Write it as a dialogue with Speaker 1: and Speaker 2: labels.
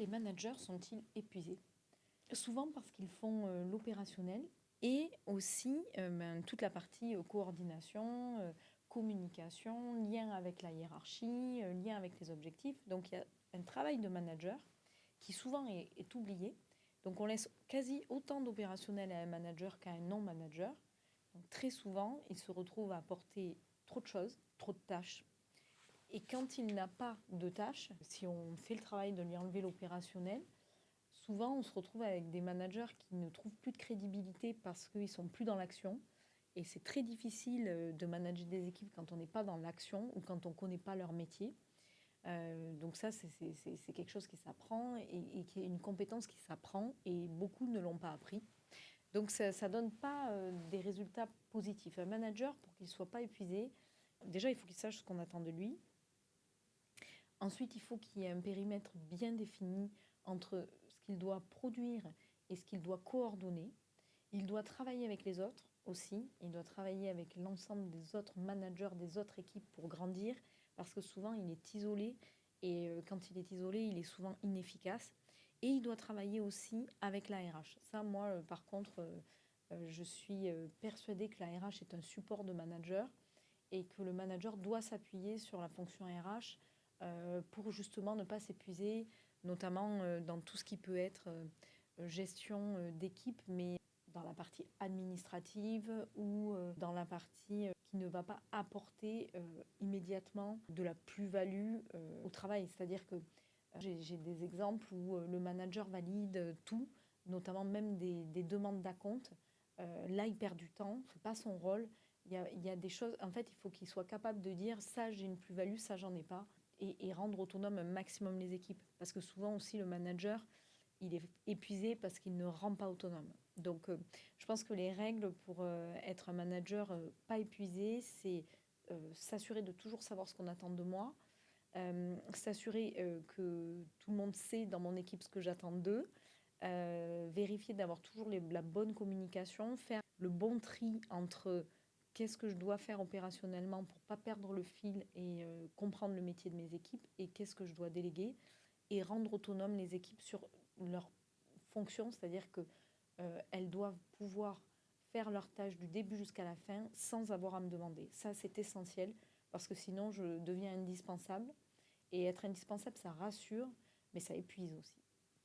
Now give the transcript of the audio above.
Speaker 1: les managers sont-ils épuisés? Souvent parce qu'ils font l'opérationnel et aussi toute la partie coordination, communication, lien avec la hiérarchie, lien avec les objectifs. Donc il y a un travail de manager qui souvent est oublié. Donc on laisse quasi autant d'opérationnel à un manager qu'à un non-manager. Donc très souvent, il se retrouve à apporter trop de choses, trop de tâches. Et quand il n'a pas de tâches, si on fait le travail de lui enlever l'opérationnel, souvent on se retrouve avec des managers qui ne trouvent plus de crédibilité parce qu'ils sont plus dans l'action. Et c'est très difficile de manager des équipes quand on n'est pas dans l'action ou quand on ne connaît pas leur métier. Donc ça, c'est quelque chose qui s'apprend et qui est une compétence qui s'apprend et beaucoup ne l'ont pas appris. Donc ça ne donne pas des résultats positifs. Un manager, pour qu'il ne soit pas épuisé, déjà il faut qu'il sache ce qu'on attend de lui. Ensuite, il faut qu'il y ait un périmètre bien défini entre ce qu'il doit produire et ce qu'il doit coordonner. Il doit travailler avec les autres aussi. Il doit travailler avec l'ensemble des autres managers, des autres équipes pour grandir, parce que souvent, il est isolé. Et quand il est isolé, il est souvent inefficace. Et il doit travailler aussi avec la RH. Ça, moi, par contre, je suis persuadée que la RH est un support de manager et que le manager doit s'appuyer sur la fonction RH pour justement ne pas s'épuiser, notamment dans tout ce qui peut être gestion d'équipe, mais dans la partie administrative ou dans la partie qui ne va pas apporter immédiatement de la plus-value au travail. C'est-à-dire que j'ai des exemples où le manager valide tout, notamment même des demandes d'acompte. Là, il perd du temps, ne fait pas son rôle. Il y a des choses, en fait, il faut qu'il soit capable de dire ça, j'ai une plus-value, ça, j'en ai pas, et rendre autonome un maximum les équipes. Parce que souvent aussi, le manager, il est épuisé parce qu'il ne rend pas autonome. Donc, je pense que les règles pour être un manager pas épuisé, c'est s'assurer de toujours savoir ce qu'on attend de moi, s'assurer que tout le monde sait dans mon équipe ce que j'attends d'eux, vérifier d'avoir toujours la bonne communication, faire le bon tri entre qu'est-ce que je dois faire opérationnellement pour ne pas perdre le fil et comprendre le métier de mes équipes et qu'est-ce que je dois déléguer et rendre autonomes les équipes sur leur fonction, c'est-à-dire qu'elles doivent pouvoir faire leurs tâches du début jusqu'à la fin sans avoir à me demander. Ça, c'est essentiel parce que sinon, je deviens indispensable. Et être indispensable, ça rassure, mais ça épuise aussi.